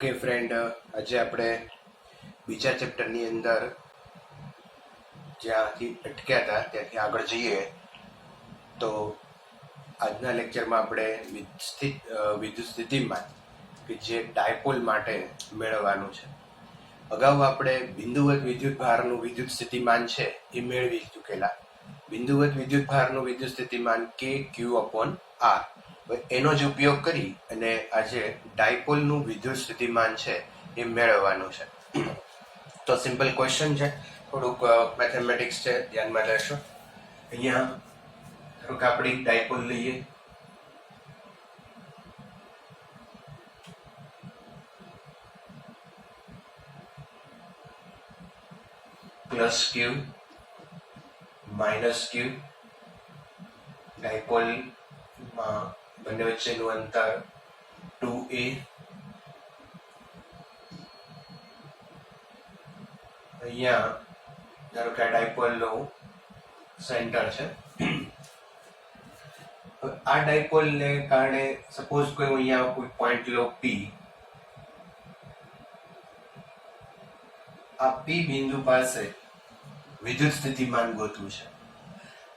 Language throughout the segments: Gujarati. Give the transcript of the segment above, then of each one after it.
ઓકે ફ્રેન્ડ, આજે આપણે બીજા ચેપ્ટરની અંદર જ્યાંથી અટક્યા હતા ત્યાંથી આગળ જઈએ. તો આજના લેક્ચરમાં આપણે વિદ્યુત સ્થિતિમાન કે જે ડાયપોલ માટે મેળવવાનું છે. અગાઉ આપણે બિંદુવત વિદ્યુત ભારનું વિદ્યુત સ્થિતિમાન છે એ મેળવી ચૂકેલા. બિંદુવત વિદ્યુત ભારનું વિદ્યુત સ્થિતિમાન કે ક્યુ અપોન આર, એનો જ ઉપયોગ કરી અને આજે ડાયપોલનું વિદ્યુત સ્થિતિમાન છે એ મેળવવાનું છે. તો સિમ્પલ ક્વેશ્ચન છે, થોડુંક મેથેમેટિક્સ છે, ધ્યાનમાં લેશો. અહીંયા થોડુંક આપણી ડાયપોલ લઈએ. પ્લસ ક્યુ માઇનસ ક્યુ, ડાયપોલમાં બંને વચ્ચેનું અંતર 2a. અહીંયા ધારો કે આ ડાયપોલનું સેન્ટર છે. આ ડાયપોલને કારણે સપોઝ કોઈ અહીંયા કોઈ પોઈન્ટ લો P. આ P બિંદુ પાસે વિદ્યુત સ્થિતિમાન ગોતવું છે.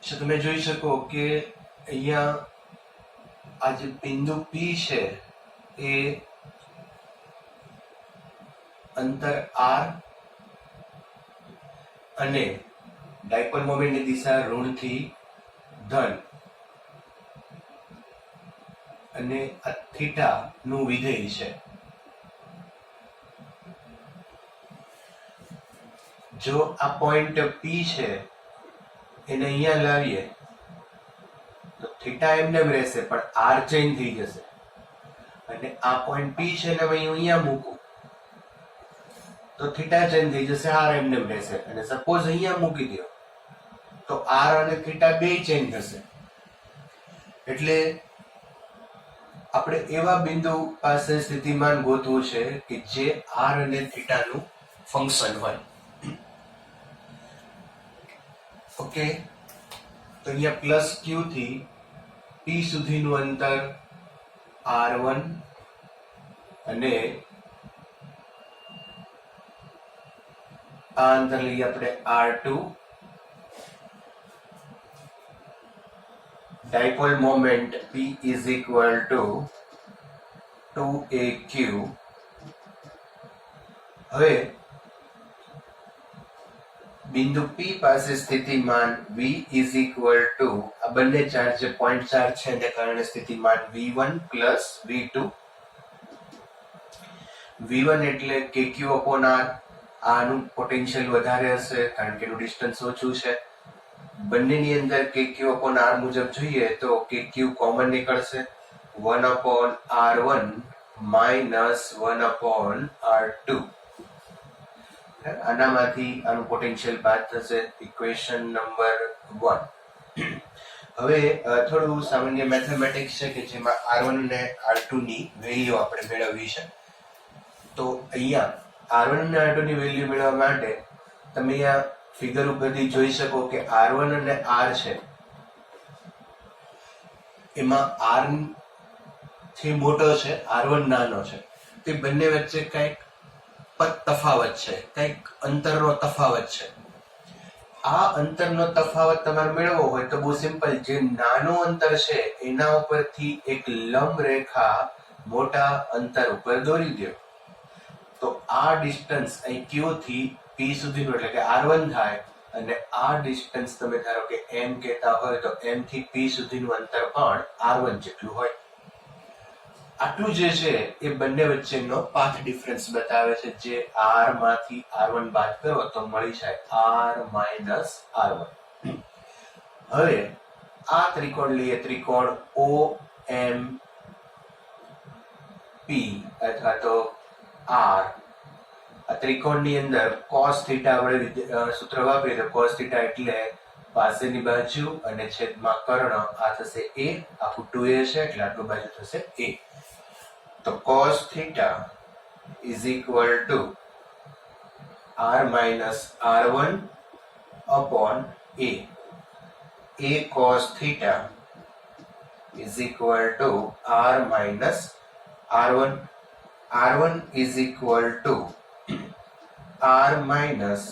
તો તમે જોઈ શકો કે અહીંયા આ જે બિંદુ P છે એ અંતર r અને ડાયપોલ મોમેન્ટની દિશા ઋણથી ધન અને આ થીટા નું વિધેય છે. જો આ પોઈન્ટ P છે એને અહીંયા લાવીએ તો થીટા એમને રહેશે, પણ r ચેન્જ થઈ જશે. અને આ પોઈન્ટ P છે ને અહીંયા મૂકું તો થીટા ચેન્જ થઈ જશે, r એમને રહેશે. અને સપોઝ અહીંયા મૂકી દો તો r અને થીટા બે ચેન્જ થશે. એટલે આપણે એવા બિંદુ પાસે સ્થિતિમાન ગોતવું છે કે જે r અને થીટા નું ફંક્શન હોય. ઓકે, તો અહીંયા પ્લસ ક્યુ થી P સુધીનું અંતર r1 અને આ અંતર લઈએ આપણે r2. Dipole moment P is equal to 2aq. હવે બિંદુ P પાસે સ્થિતિમાન V is equal to આ બંને ચાર્જ જે પોઈન્ટ ચાર્જ છે એને કારણે સ્થિતિમાન V1 plus V2. V1 એટલે kq upon r. આનું પોટેન્શિયલ વધારે હશે કારણ કે એનું ડિસ્ટન્સ ઓછું છે. બંનેની અંદર kq upon r મુજબ જોઈએ તો kq કોમન નીકળશે, 1 upon r1 minus 1 upon r2. આનામાંથી આનું પોટેન્શિયલ બાદ થશે. Equation number 1. હવે થોડું સામાન્ય મેથેમેટિક્સ છે કે જેમાં r1 અને r2 ની વેલ્યુ આપણે મેળવવી છે. તો અહીંયા r1 અને r2 ની વેલ્યુ મેળવવા માટે તમે અહીંયા ફિગર ઉપરથી જોઈ શકો કે r1 અને r છે એમાં r થી મોટો છે, r1 નાનો છે. તે બંને વચ્ચે કંઈક તફાવત છે, કંઈક અંતરનો તફાવત છે. આ અંતરનો તફાવત તમારે મેળવવો હોય તો બહુ સિમ્પલ, જે નાનો અંતર છે એના ઉપરથી એક લંબ રેખા મોટા અંતર ઉપર દોરી દો. તો આ ડિસ્ટન્સ અહીં Q થી P સુધીનું એટલે કે r1 થાય. અને આ ડિસ્ટન્સ તમે ધારો કે m કહેતા હોય તો m થી P સુધીનું અંતર પણ r1 જેટલું હોય. આટલું જે છે એ બંને વચ્ચેનો પાથ ડિફરન્સ બતાવે છે, જે r માંથી r1 બાદ કરો તો મળી જાય r minus r1. હવે આ ત્રિકોણ લઈએ, ત્રિકોણ OMP અથવા તો r. આ ત્રિકોણની અંદર cos થીટા વડે સૂત્ર વાપરીએ તો cos થીટા એટલે પાસેની બાજુ અને છેદમાં કર્ણ, આ થશે a, આખું 2a છે એટલે આટલું બાજુ થશે a. તો cos theta is equal to r minus r1 upon a. A cos theta is equal to r minus r1. r1 is equal to r minus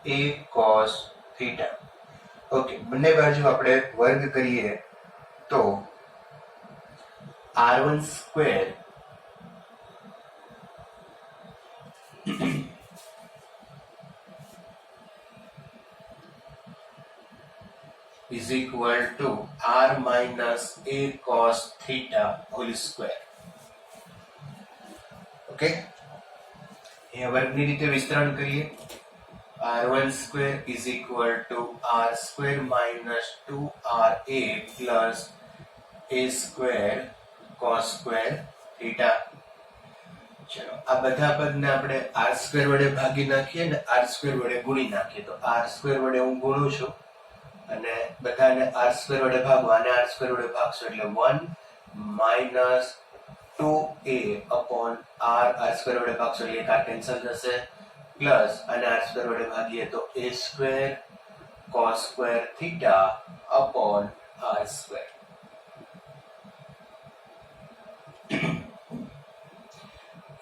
a cos theta. Okay, બંને બાજુ આપણે વર્ગ કરીએ તો r1 square is equal to r minus a cos theta whole square. Okay, અહીંયા વર્ગની રીતે વિસ્તરણ કરીએ. r1 square is equal to r square minus 2ra plus a square cos square theta. ચલો, આ બધા પદને આપણે r square વડે ભાગી નાખીએ ને r square વડે ગુણી નાખીએ. તો r square વડે હું ગુણું છું અને બધાને r square વડે ભાગો, આને r square વડે ભાગશો એટલે 1 minus 2a upon r square વડે ભાગશો એટલે એક r કેન્સલ થશે, પ્લસ અને r square વડે ભાગીએ તો a square cos square theta upon r square.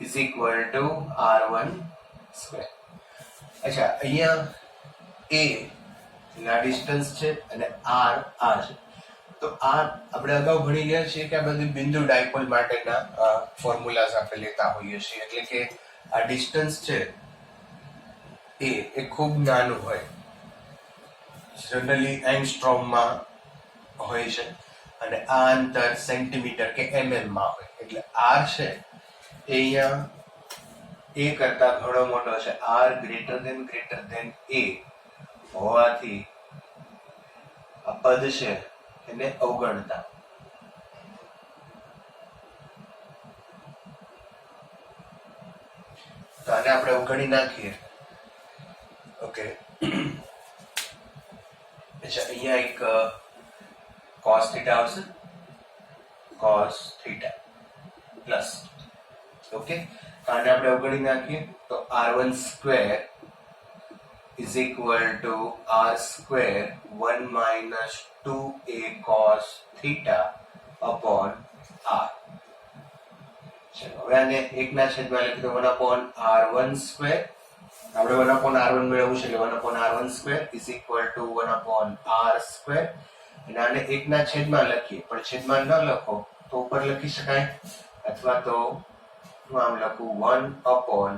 is equal to r1 square. અચ્છા, અહીંયા a ના ડિસ્ટન્સ છે અને r આ છે. તો આ આપણે અગાઉ ભણી ગયા છીએ કે આ બધી બિંદુ ડાયપોલ માટેના ફોર્મ્યુલાઝ આપણે લેતા હોઈએ છીએ. એટલે કે આ ડિસ્ટન્સ છે એ ખૂબ નાનું હોય, જનરલી એંગસ્ટ્રોમમાં હોય છે અને આ અંતર સેન્ટીમીટર કે mm માં હોય. એટલે r છે એ અહીંયા a કરતા ઘણો મોટો છે, r ગ્રેટર ધેન a હોવાથી આ પદ છે એને અવગણતા. તો આને આપણે અવગણી નાખીએ. ઓકે, અચ્છા, અહીંયા એક cos theta આવશે, cos theta પ્લસ. ઓકે, આને આપણે અવગણી નાખીએ તો r1 square is equal to r square 1 minus 2a cos theta upon r. ચલો, હવે આને એકના છેદમાં લખી દો 1 upon r1 square. આપણે 1 upon r1 મેળવવું છે એટલે 1 upon r1 square is equal to 1 upon r square. અને આને એકના છેદમાં લખીએ, પણ છેદમાં ન લખો તો ઉપર લખી શકાય, અથવા તો હું આમ લખું 1 upon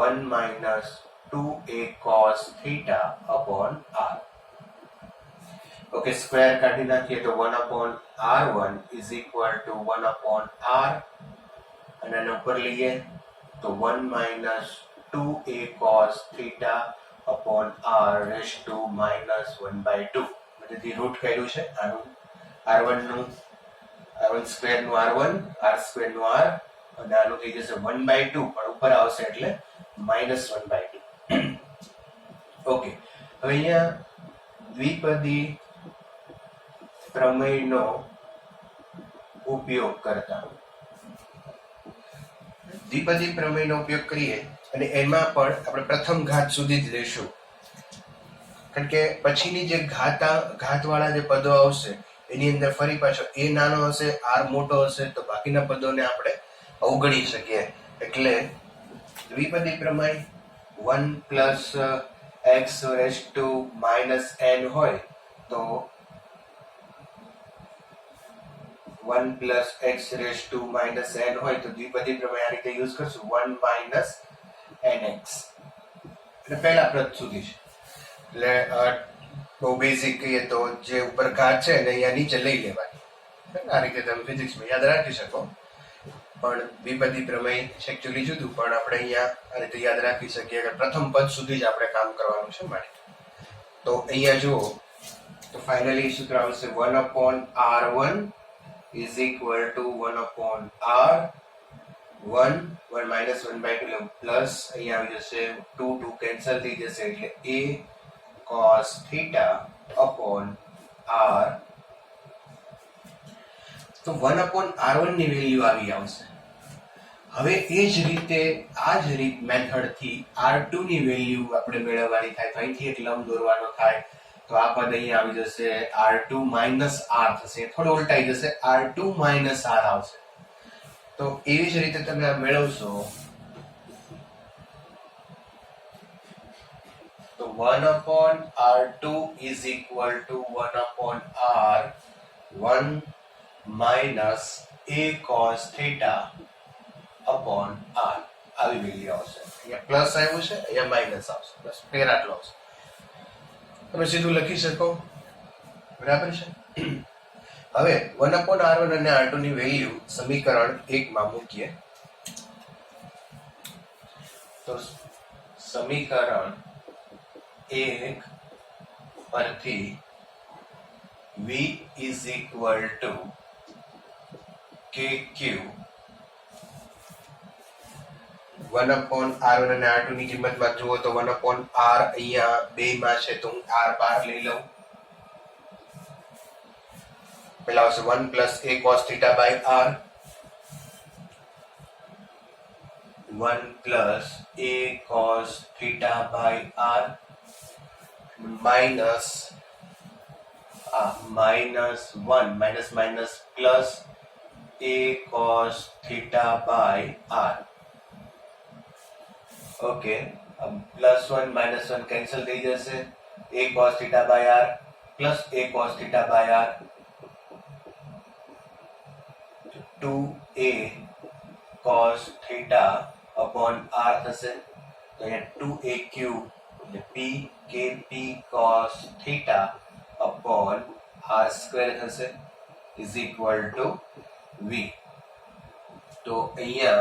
1 minus 2a cos theta upon r. Okay, square કાઢી નાખીએ તો 1 upon r1 is equal to 1 upon r, અને આને ઉપર લઈએ તો 1 minus 2a cos theta upon r raised to minus 1/2. બધી રૂટ કાઢ્યું છે આનું, r1 નું r1 સ્ક્વેર નું r1, r સ્ક્વેર નું r, અને આનું થઈ જશે 1/2, પણ ઉપર આવશે એટલે -1/2. ઓકે, હવે અહીંયા દ્વિપદી પ્રમેયનો ઉપયોગ કરતા દ્વિપદી પ્રમેયનો ઉપયોગ કરીએ અને એમાં પણ આપણે પ્રથમ ઘાત સુધી જ લેશું, કારણ કે પછીની જે ઘાતવાળા જે પદો આવશે એની અંદર ફરી પાછો a નાનો હશે, r મોટો હશે, તો બાકીના પદોને આપણે અવગણી શકીએ. એટલે દ્વિપદી પ્રમેય 1 plus x raised to minus n હોય તો 1 plus x raised to minus n હોય તો દ્વિપદી પ્રમેય આ રીતે યુઝ કરશું 1 minus nx. એટલે પહેલા પદ સુધી છે. એટલે બહુ બેઝિક કહીએ તો જે ઉપર ઘાત છે ને અહીંયા નીચે લઈ લેવાની. આ રીતે તમે ફિઝિક્સમાં યાદ રાખી શકો. પણ દ્વિપદી પ્રમેય છે એકચ્યુઅલી જુદું, પણ આપણે અહીંયા આ રીતે યાદ રાખી શકીએ કે પ્રથમ પદ સુધી જ આપણે કામ કરવાનું છે માટે. તો અહીંયા જુઓ તો ફાઇનલી સૂત્ર આવશે 1 upon r1 is equal to 1 upon r 1 minus 1/2 plus અહીંયા આવી જશે 2 કેન્સલ થઈ જશે એટલે a cos theta upon r. તો 1 upon r1 ની વેલ્યુ આવી આવશે. હવે એ જ રીતે આ જ રીત મેથડથી r2 ની વેલ્યુ આપણે મેળવવાની થાય. તો અહીંથી એક લંબ દોરવાનો થાય તો આ પદ અહીંયા આવી જશે r2 minus r થશે, થોડું ઉલટાઈ જશે, r2 minus r આવશે. તો એવી જ રીતે તમે આ મેળવશો તો 1/r2 is equal to 1/r1 minus a cos theta upon r. આવી વેલ્યુ આવશે. અહીંયા પ્લસ આવ્યું છે, અહીંયા માઇનસ આવશે. બસ ફેર આટલો આવશે. તમે સીધું લખી શકો. બરાબર છે. હવે 1/r1 અને r2 ની વેલ્યુ સમીકરણ 1 માં મૂકીએ. તો સમીકરણ 1 પરથી v is equal to kq 1/r1 અને r2 ની કિંમતમાં જુઓ તો 1/r અહીંયા બે માં છે તો હું r બહાર લઈ લઉં. પેલા આવશે 1 plus a cos theta by r 1 plus a cos theta by r minus minus 1 minus minus plus a cos theta by r. Okay, plus 1 minus 1 cancel થઈ જશે. a cos theta by r plus a cos theta by r 2a cos theta upon r થશે. તો અહીંયા 2a cube એટલે p kp cos theta upon r square થશે is equal to v. તો અહીંયા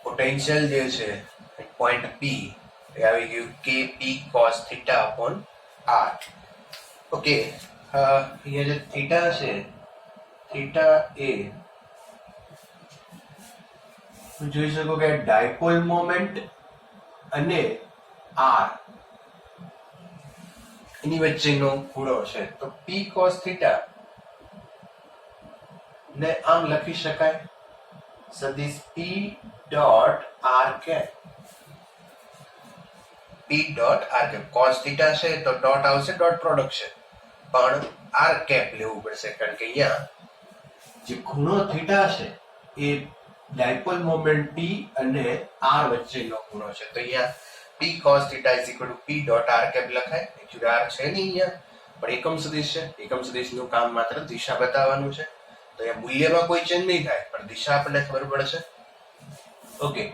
પોટેન્શિયલ જે છે પોઈન્ટ p એ આવી ગયું kp cos theta upon r. Okay, અહીંયા જે થીટા છે થીટા એ જોઈ શકો કે ડાયપોલ મોમેન્ટ અને r એની વચ્ચેનો ખૂણો છે. તો p cos theta ને આમ લખી શકાય સદિશ p dot r cap. p dot r cap cos theta છે તો ડોટ આવશે, ડોટ પ્રોડક્ટ છે, પણ r cap લેવું પડશે કારણ કે અહીંયા જે ખૂણો થીટા છે એ ડાયપોલ મોમેન્ટ p અને r વચ્ચેનો ખૂણો છે. તો અહીંયા p cos theta is equal to p dot r cap લખાય. એકચ્યુઅલી r છે નહીં અહીંયા, પણ એકમ સદિશ છે. એકમ સદિશનું કામ માત્ર દિશા બતાવવાનું છે. તો અહીંયા મૂલ્યમાં કોઈ ચેન્જ નહીં થાય, પણ દિશા આપણને ખબર પડશે. ઓકે,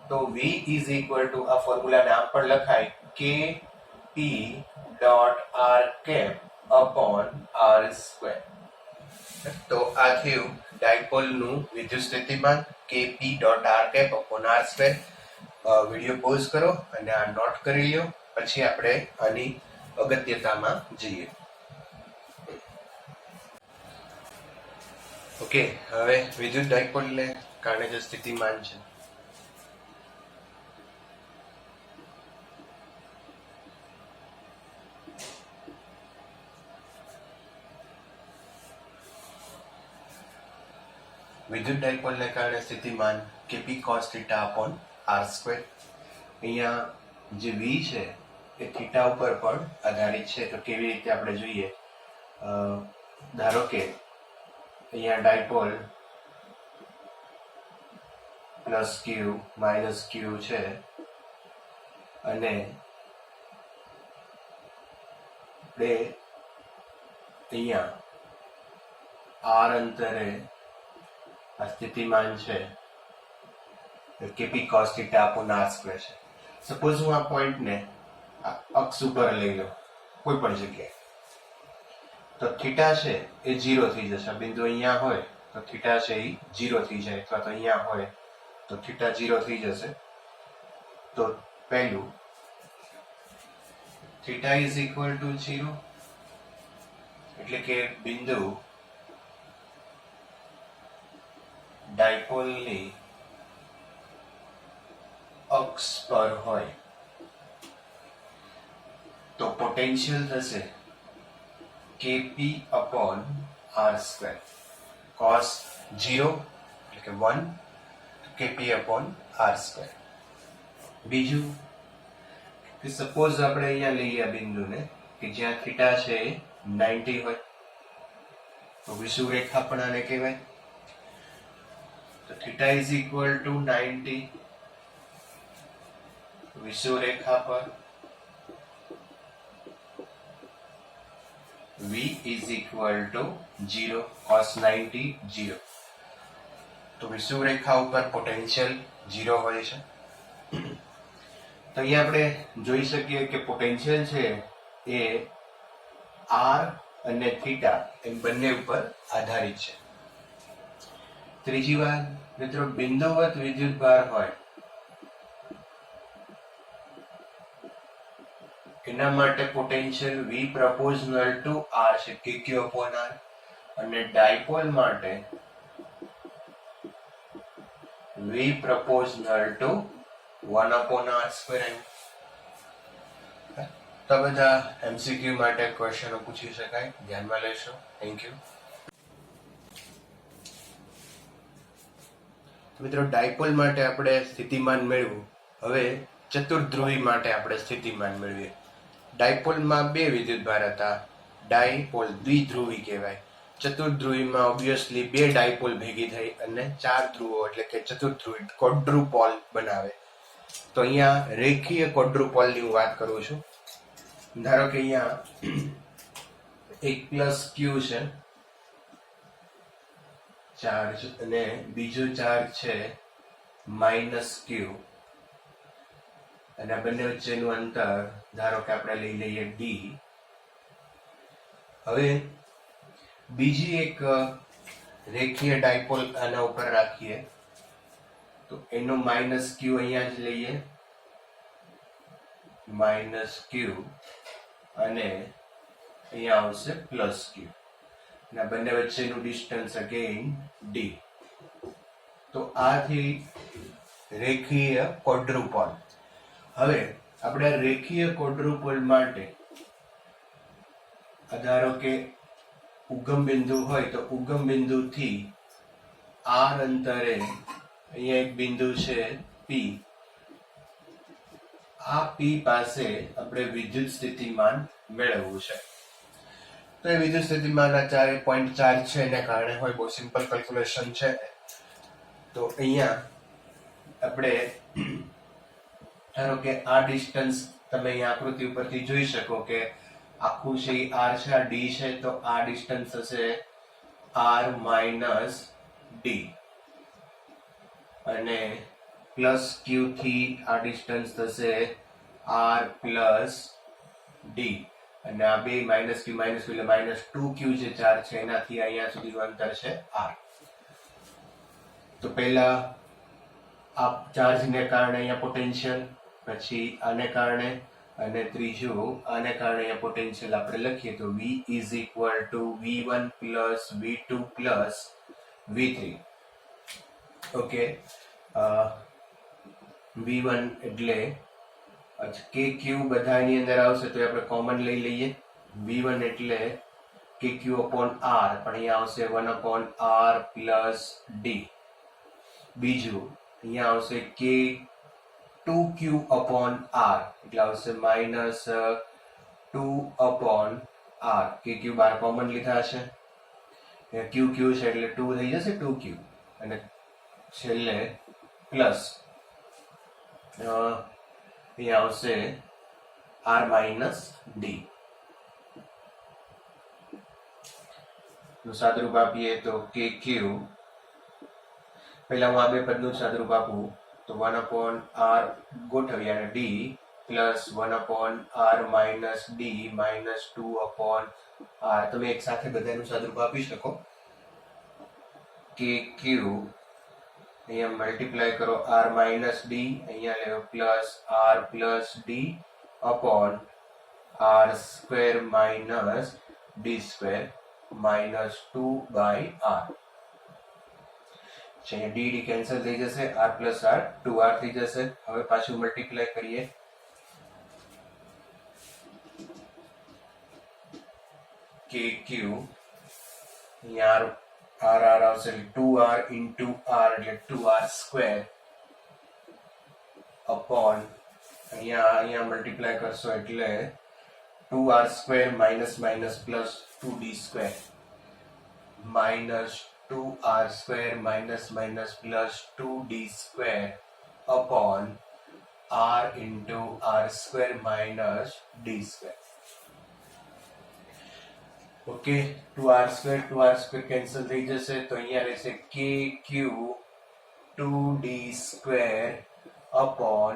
તો v is equal to આ ફોર્મ્યુલાને આમ પણ લખાય kp dot r cap upon r square. તો આ થયું ડાયપોલનું વિદ્યુત સ્થિતિમાન kp dot r cap upon r square. Video pause કરો અને આ નોટ કરી લ્યો, પછી આપણે આની અગત્યતામાં જઈએ. ઓકે, હવે વિદ્યુત ડાયપોલને કારણે જે સ્થિતિમાન છે વિદ્યુત ડાયપોલને કારણે સ્થિતિમાન kp cos theta upon r square. અહીંયા જે v છે એ થીટા ઉપર પણ આધારિત છે. તો કેવી રીતે આપણે જોઈએ, ધારો કે અહીંયા ડાયપોલ પ્લસ ક્યુ માઇનસ ક્યુ છે અને બે અહીંયા r અંતરે આ સ્થિતિમાન છે kp cos theta upon r square છે. સપોઝ હું આ પોઈન્ટને અક્ષ ઉપર લઈ લઉં કોઈ પણ જગ્યાએ, તો થીટા છે એ 0 થઈ જશે. આ બિંદુ અહીંયા હોય તો થીટા છે એ 0 થઈ જાય, અથવા તો અહીંયા હોય તો થીટા 0 થઈ જશે. તો પહેલું થીટા ઇઝ ઇક્વલ ટુ 0 એટલે કે બિંદુ ડાયપોલની અક્ષ પર હોય તો પોટેન્શિયલ થશે kp upon r square. cos 0 એટલે કે 1 kp upon r square. બીજું કે સપોઝ આપણે અહીંયા લઈએ આ બિંદુને કે જ્યાં થીટા છે એ 90 હોય તો વિષુવરેખા પણ આને કહેવાય. તો થીટા ઇઝ ઇક્વલ ટુ 90 વિષુવરેખા પર v is equal to 0 cos 90 0. તો વિષુવરેખા ઉપર પોટેન્શિયલ 0 હોય છે. તો અહીંયા આપણે જોઈ શકીએ કે પોટેન્શિયલ છે એ r અને થીટા એમ બંને ઉપર આધારિત છે. ત્રીજી વાત મિત્રો, બિંદુવત વિદ્યુતભાર હોય એના માટે potential v proportional to r છે, kq upon r, અને ડાયપોલ માટે v proportional to 1 upon r square. તો બધા એમસીક્યુ માટે ક્વેશ્ચનો પૂછી શકાય, ધ્યાનમાં લેશો. Thank you. મિત્રો, ડાયપોલ માટે આપણે સ્થિતિમાન મેળવ્યું. હવે ચતુર્ધ્રુવી માટે આપણે સ્થિતિમાન મેળવીએ. ડાયપોલમાં બે વિદ્યુતભાર હતા, ડાયપોલ દ્વિધ્રુવી કહેવાય. ચતુર્ધ્રુવીમાં ઓબ્વિયસલી બે ડાયપોલ ભેગી થઈ અને ચાર ધ્રુવો એટલે કે ચતુર્ધ્રુવી ક્વોડ્રુપોલ બનાવે. તો અહીંયા રેખીય ક્વોડ્રુપોલની હું વાત કરું છું. ધારો કે અહીંયા એક પ્લસ ક્યુ છે ચાર્જ અને બીજો ચાર્જ છે માઇનસ ક્યુ, અને આ બંને વચ્ચેનું અંતર ધારો કે આપણે લઈ લઈએ ડી. હવે બીજી એક રેખીય ડાયપોલ આના ઉપર રાખીએ તો એનો માઇનસ ક્યુ અહીંયા જ લઈએ, માઇનસ ક્યુ, અને અહીંયા આવશે પ્લસ ક્યુ, અને બંને વચ્ચેનું ડિસ્ટન્સ અગેન ડી. તો આથી રેખીય ક્વોડ્રુપોલ. હવે આપણે રેખીય ક્વોડ્રુપોલ માટે ધારો કે ઉગમ બિંદુ હોય તો ઉગમ બિંદુથી r અંતરે અહીંયા એક બિંદુ છે P. આ P પાસે આપણે વિદ્યુત સ્થિતિમાન મેળવવું છે. તો એ વિદ્યુત સ્થિતિમાન આ 4.4 છે એને કારણે હોય, બહુ સિમ્પલ કેલ્ક્યુલેશન છે. તો અહીંયા આપણે ધારો કે આ ડિસ્ટન્સ તમે અહીંયા આકૃતિ ઉપરથી જોઈ શકો કે આખું છે r છે, આ d છે, તો આ ડિસ્ટન્સ હશે r માઇનસ ડી, અને પ્લસ ક્યુ થી આ ડિસ્ટન્સ થશે r પ્લસ ડી, અને આ બે માઇનસ ક્યુ એટલે માઇનસ 2q જે ચાર્જ છે એનાથી અહીંયા સુધીનું અંતર છે r. તો પહેલા આ ચાર્જને કારણે અહીંયા પોટેન્શિયલ, પછી આને કારણે, અને ત્રીજું આને કારણે અહીંયા પોટેન્શિયલ આપણે લખીએ તો v is equal to v1 plus v2 plus v3. Okay, v1 એટલે kq બધાની અંદર આવશે તો આપણે કોમન લઈ લઈએ. v1 એટલે kq upon r, પણ અહીંયા આવશે 1 upon r plus d. બીજું અહીંયા આવશે k2q upon r એટલે આવશે માઇનસ 2 upon r. kq બાર કોમન લીધા છે, qq છે એટલે 2 થઈ જશે 2q, અને છેલ્લે પ્લસ અહીંયા આવશે r માઇનસ ડી. નું સાદરૂપ આપીએ તો kq, પહેલા હું આ બે પદનું સાદરૂપ આપું તો 1 upon r ગોઠવી અને d plus 1 upon r minus D minus 2 upon r. તમે એક સાથે બધાનું સાદરૂપ આપી શકો. kq અહીંયા મલ્ટીપ્લાય કરો r માઇનસ ડી, અહીંયા લેવો plus r plus D upon r square minus D square minus 2 by r. અહીંયા ડી ડી કેન્સલ થઈ જશે, r પ્લસ r 2r થઈ જશે. હવે પાછું મલ્ટીપ્લાય કરીએ, kq અહીંયા r આવશે 2r into r એટલે 2r સ્ક્વેર upon અહીંયા મલ્ટીપ્લાય કરશો એટલે 2r square minus minus plus 2d square minus 2r² minus minus plus 2d² upon r into r² minus d². Okay, 2r² cancel થઈ જશે તો અહીંયા રહેશે kq 2d² upon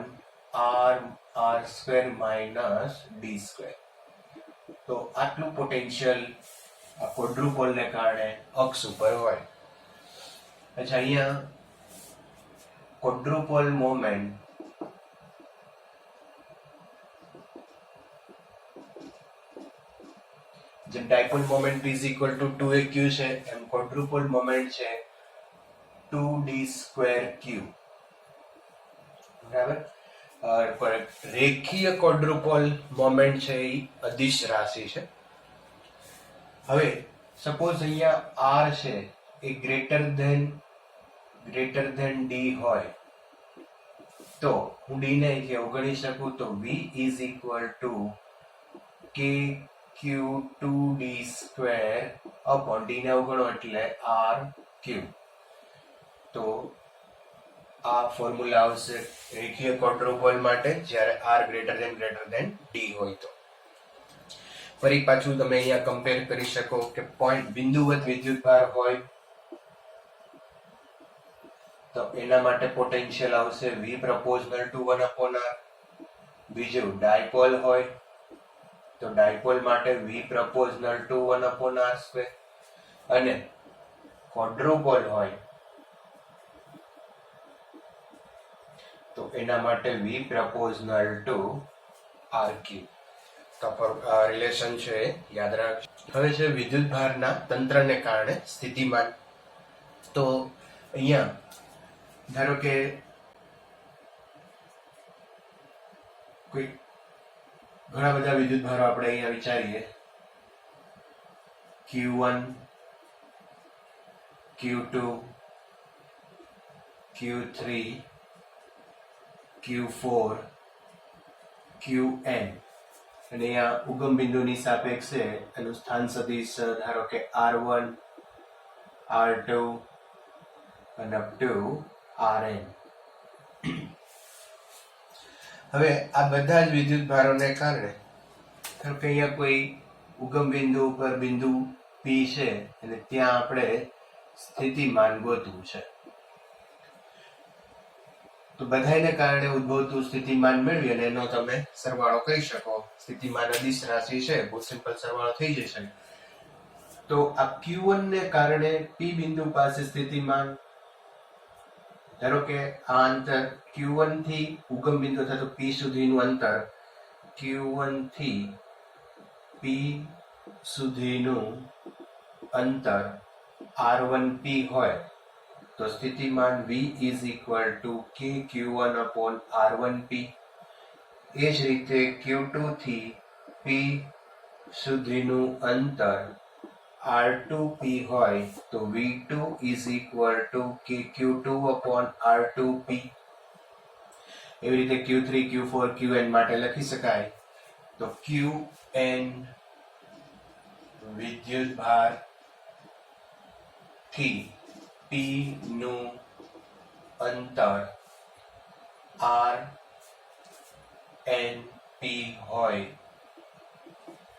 r² minus d². તો આટલું પોટેન્શિયલ આ ક્વોડ્રુપોલને કારણે અક્ષ ઉપર હોય. અચ્છા, અહીંયા ક્વોડ્રુપોલ મોમેન્ટ જેમ dipole moment is equal to 2aq છે એમ ક્વોડ્રુપોલ મોમેન્ટ છે 2d²q. બરાબર. રેખીય ક્વોડ્રુપોલ મોમેન્ટ છે એ અદિશ રાશિ છે. હવે સપોઝ અહીંયા r છે એ ગ્રેટર ધેન d હોય તો હું d ને અહીંથી અવગણી શકું તો v is equal to kq2d² upon d ને અવગણો એટલે rq. તો આ ફોર્મ્યુલા આવશે રેખીય ક્વોડ્રુપોલ માટે જ્યારે r ગ્રેટર ધેન d હોય તો. ફરી પાછું તમે અહીંયા કમ્પેર કરી શકો કે પોઈન્ટ બિંદુવત વિદ્યુતભાર હોય તો એના માટે પોટેન્શિયલ આવશે v proportional to 1/r. બીજું ડાયપોલ હોય તો ડાયપોલ માટે v proportional to 1/r². અને ક્વોડ્રુપોલ હોય તો એના માટે v proportional to rq. તો રિલેશન છે યાદ રાખજો. હવે છે વિદ્યુતભારના તંત્રને કારણે સ્થિતિમાન. તો અહીંયા ધારો કે કોઈ ઘણા બધા વિદ્યુતભારો આપણે અહીંયા વિચારીએ Q1 Q2 Q3 Q4 Qn અને અહીંયા ઉગમ બિંદુની સાપેક્ષે એનું સ્થાન સદિશ ધારો કે R1 R2 અને અપ ટુ Rn. હવે આ બધા જ વિદ્યુતભારોને કારણે ધારો કે અહીંયા કોઈ ઉગમ બિંદુ ઉપર બિંદુ P છે અને ત્યાં આપણે સ્થિતિમાન ગોતવું છે. તો બધાને કારણે ઉદ્ભવતું સ્થિતિમાન મેળવી અને એનો તમે સરવાળો કરી શકો. સ્થિતિમાન અદિશ રાશિ છે, બહુ સિમ્પલ સરવાળો થઈ જશે. તો આ Q1 ને કારણે P બિંદુ પાસે સ્થિતિમાન ધારો કે આ અંતર Q1 થી ઉગમ બિંદુ અથવા તો P સુધીનું અંતર Q1 થી P સુધીનું અંતર R1P હોય તો સ્થિતિમાન V is equal to kq1 upon R1P. એ જ રીતે Q2 થી P સુધીનું અંતર R2P હોય તો V2 is equal to kq2 upon R2P. એવી રીતે Q3 Q4 Qn માટે લખી શકાય. તો Qn વિદ્યુતભાર થી P નું અંતર RnP હોય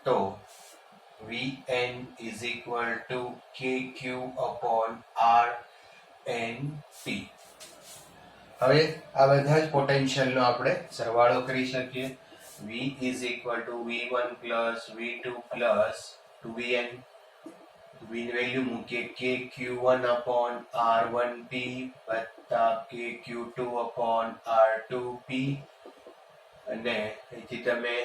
તો Vn is equal to kq upon Rnp. હવે આ બધા જ પોટેન્શિયલનો આપણે સરવાળો કરી શકીએ. V is equal to V1 plus V2 plus 2Vn. V ની વેલ્યુ મૂકીએ kq1 upon R1P વત્તા kq2 upon R2P અને અહીંથી તમે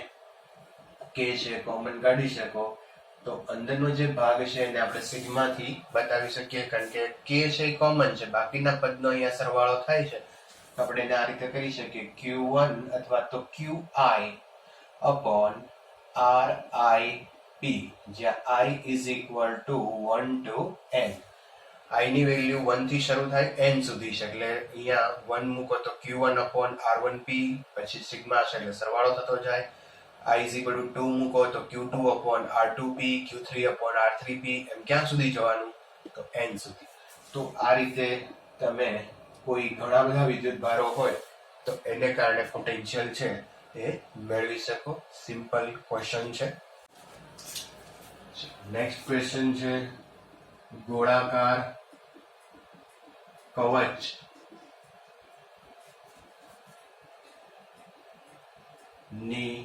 k છે કોમન કાઢી શકો તો અંદરનો જે ભાગ છે એને આપણે સિગ્માથી બતાવી શકીએ કારણ કે k છે કોમન છે, બાકીના પદનો અહીંયા સરવાળો થાય છે. આપણે એને આ રીતે કરી શકીએ Q1 અથવા તો Qi upon RIP, જ્યાં I is equal to 1 to n. I ની વેલ્યુ 1 થી શરૂ થાય n સુધી છે એટલે અહીંયા 1 મૂકો તો Q1 upon R1P પછી સિગ્મા છે એટલે સરવાળો થતો જાય. I is equal to 2 મૂકો તો Q2 upon R2P, Q3 upon R3P એમ ક્યાં સુધી જવાનું તો n સુધી. તો આ રીતે તમે કોઈ ઘણા બધા વિદ્યુત ભારો હોય તો એને કારણે પોટેન્શિયલ છે એ મેળવી શકો. સિમ્પલ ક્વેશ્ચન છે. નેક્સ્ટ ક્વેશ્ચન છે ગોળાકાર કવચ ની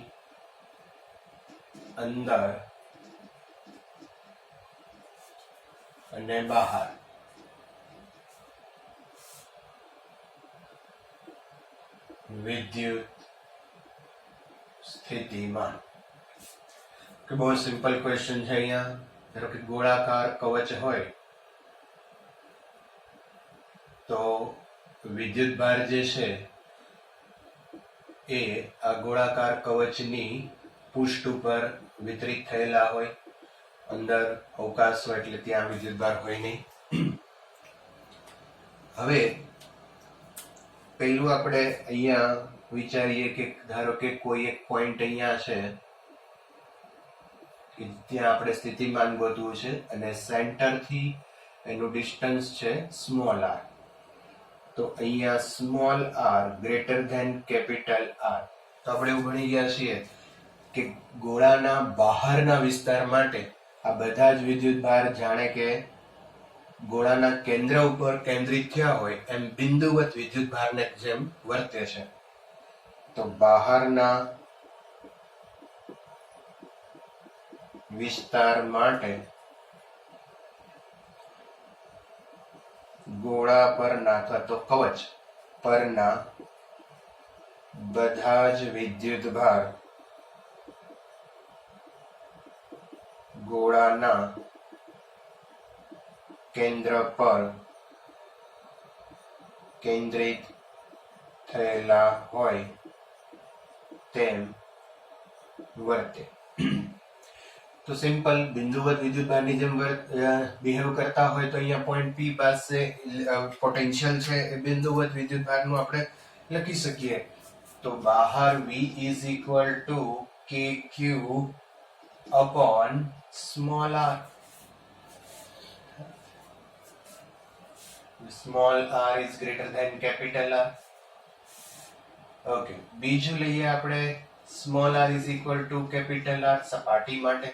અંદર અને બહાર વિદ્યુત સ્થિતિમાન. કે બહુ સિમ્પલ ક્વેશ્ચન છે. અહીંયા ધારો કે ગોળાકાર કવચ હોય તો વિદ્યુત ભાર જે છે એ આ ગોળાકાર કવચની પૃષ્ઠ ઉપર વિતરિત થયેલા હોય. અંદર અવકાશ હોય એટલે ત્યાં વિદ્યુત ભાર હોય નહીં. હવે પહેલું આપણે અહીંયા વિચારીએ કે ધારો કે કોઈ એક પોઈન્ટ અહીંયા છે કે ત્યાં આપણે સ્થિતિમાન ગોતવું છે અને સેન્ટર થી એનું ડિસ્ટન્સ છે સ્મોલ આર. તો અહીંયા small R greater than capital R. તો આપણે એવું ભણી ગયા છીએ કે ગોળાના બહારના વિસ્તાર માટે આ બધા જ વિદ્યુત ભાર જાણે કે ગોળાના કેન્દ્ર ઉપર કેન્દ્રિત થયા હોય એમ બિંદુવત વિદ્યુત ભારને જેમ વર્તે છે. તો બહારના વિસ્તાર માટે ગોળા પરના અથવા તો કવચ પરના બધા જ વિદ્યુત ભાર ગોળાના કેન્દ્ર પર કેન્દ્રિત થયેલા હોય તેમ વર્તે. તો સિમ્પલ બિંદુવત વિદ્યુત ભારની જેમ બિહેવ કરતા હોય તો અહીંયા પોઈન્ટ P પાસે પોટેન્શિયલ છે એ બિંદુવત વિદ્યુત ભારનું આપણે લખી શકીએ. તો બહાર V is equal to KQ upon small r. Small r is greater than capital R. Okay. બીજું લઈએ આપણે small r is equal to capital R સપાટી માટે.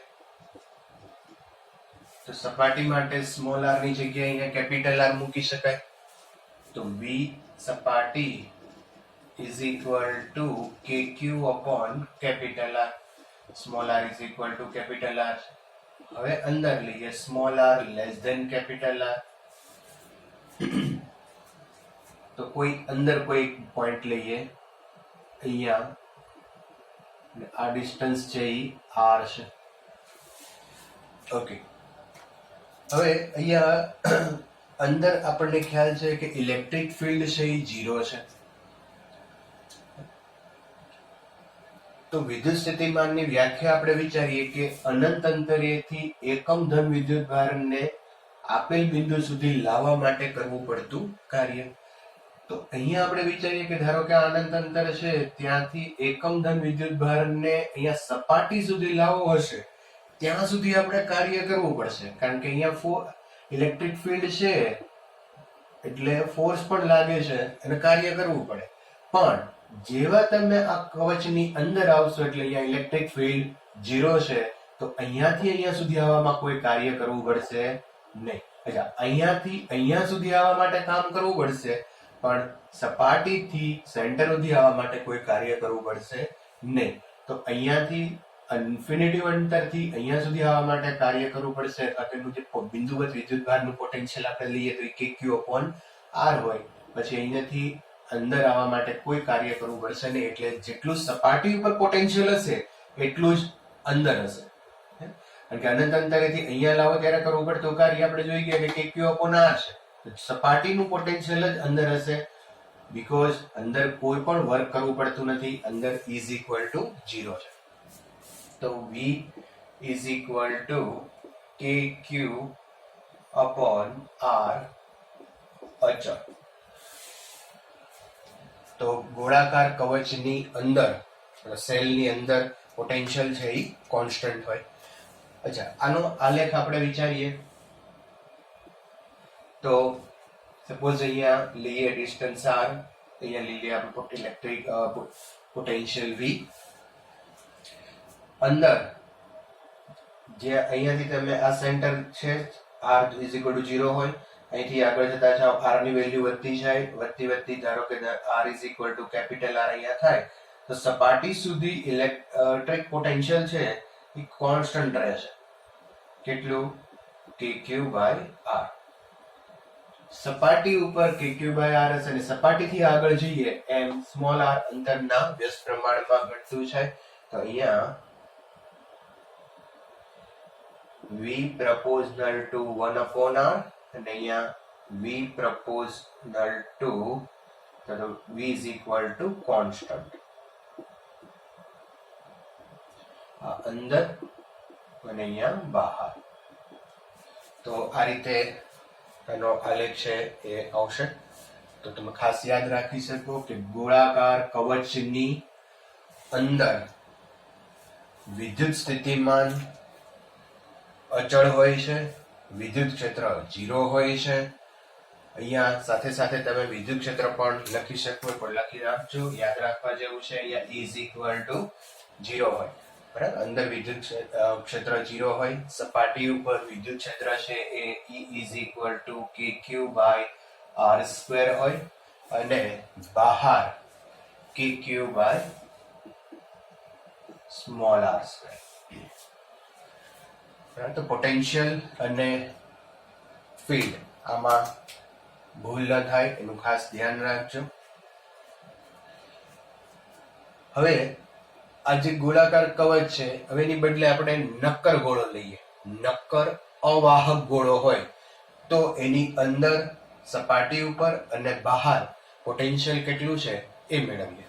તો સપાટી માટે સ્મોલ r ની જગ્યાએ અહીંયા કેપિટલ R મૂકી શકાય. તો V સપાટી is equal to KQ upon capital R. Small r is equal to capital R. હવે અંદર લઈએ small r less than capital R. તો કોઈ અંદર કોઈ પોઈન્ટ લઈએ અહીંયા આ ડિસ્ટન્સ છે એ r છે. ઓકે. હવે અહીંયા અંદર આપણને ખ્યાલ છે કે ઇલેક્ટ્રિક ફિલ્ડ છે એ 0 છે. તો વિદ્યુત સ્થિતિમાનની વ્યાખ્યા આપણે વિચારીએ કે અનંત અંતરેથી એકમ ધન વિદ્યુત ભારને આપેલ બિંદુ સુધી લાવવા માટે કરવું પડતું કાર્ય. તો અહીંયા આપણે વિચારીએ કે ધારો કે અનંત અંતર છે ત્યાંથી એકમ ધન વિદ્યુત ભારને અહીંયા સપાટી સુધી લાવવો હશે ત્યાં સુધી આપણે કાર્ય કરવું પડશે. કારણ કે અહીંયા ઇલેક્ટ્રિક ફિલ્ડ છે એટલે ફોર્સ પણ લાગે છે અને કાર્ય કરવું પડે. પણ જેવા તમે આ કવચની અંદર આવશો એટલે અહીંયા ઇલેક્ટ્રિક ફિલ્ડ 0 છે તો અહીંયાથી અહીંયા સુધી આવવામાં કોઈ કાર્ય કરવું પડશે નહીં. અહીંયાથી અહીંયા સુધી આવવા માટે કામ કરવું પડશે પણ સપાટીથી સેન્ટર સુધી આવવા માટે કોઈ કાર્ય કરવું પડશે નહીં. તો અહીંયાથી ઇન્ફિનિટી અંતરથી અહીંયા સુધી આવવા માટે કાર્ય કરવું પડશે. તેનું જે બિંદુવત વિદ્યુત ભારનું પોટેન્શિયલ આપણે લઈએ તો KQ upon R હોય. પછી અહીંયાથી અંદર આવવા માટે કોઈ કાર્ય કરવું પડશે નહીં. એટલે જેટલું સપાટી ઉપર પોટેન્શિયલ હશે એટલું જ અંદર હશે. કારણ કે અનંત અંતરેથી અહીંયા લાવો ત્યારે કરવું પડતું કાર્ય આપણે જોઈ ગયા કે KQ upon R છે. સપાટીનું પોટેન્શિયલ જ અંદર હશે બીકોઝ અંદર કોઈ પણ વર્ક કરવું પડતું નથી. અંદર ઇઝ ઇક્વલ ટુ 0 છે. તો V is equal to KQ upon R અચળ. તો ગોળાકાર કવચની અંદર સેલની અંદર પોટેન્શિયલ છે એ કોન્સ્ટન્ટ હોય. આનો આલેખ આપણે વિચારીએ તો સપોઝ અહીંયા લઈએ ડિસ્ટન્સ r, અહીંયા લઈએ આપણે ઇલેક્ટ્રિક પોટેન્શિયલ v. અંદર જે અહીંયાથી તમે આ સેન્ટર છે r = 0 હોય, અહીંથી આગળ જતા જાઓ r ની વેલ્યુ વધતી જાય, વધતી ધારો કે r = કેપિટલ R અહીંયા થાય, તો સપાટી સુધી ઇલેક્ટ્રિક પોટેન્શિયલ છે એ કોન્સ્ટન્ટ રહેશે. કેટલું? kq/r. સપાટી ઉપર kq/r હશે અને સપાટીથી આગળ જઈએ એમ સ્મોલ r અંતરના વ્યસ્ત પ્રમાણમાં ઘટતું છે. તો અહીંયા v proportional to 1/r અને અહીંયા v proportional to v = constant. આ અંદર અને અહીંયા બહાર. તો આ રીતે એનો આલેખ છે એ આવશે. તો તમે ખાસ યાદ રાખી શકો કે ગોળાકાર કવચની અંદર વિદ્યુત સ્થિતિમાન અચળ હોય છે, વિદ્યુત ક્ષેત્ર 0 હોય છે. અહીંયા સાથે સાથે તમે વિદ્યુત ક્ષેત્ર પણ લખી શકો, પણ લખી રાખજો, યાદ રાખવા જેવું છે. અહીંયા E = 0 હોય, બરાબર. અંદર વિદ્યુત ક્ષેત્ર 0 હોય, સપાટી ઉપર વિદ્યુત ક્ષેત્ર છે એ E = kq/r² હોય અને બહાર kq/r². તો પોટેન્શિયલ અને ફીલ્ડ આમાં ભૂલ ન થાય એનું ખાસ ધ્યાન રાખજો. હવે આ જે ગોળાકાર કવચ છે, હવે એની બદલે આપણે નક્કર ગોળો લઈએ. નક્કર અવાહક ગોળો હોય તો એની અંદર સપાટી ઉપર અને બહાર પોટેન્શિયલ કેટલું છે એ મેળવીએ.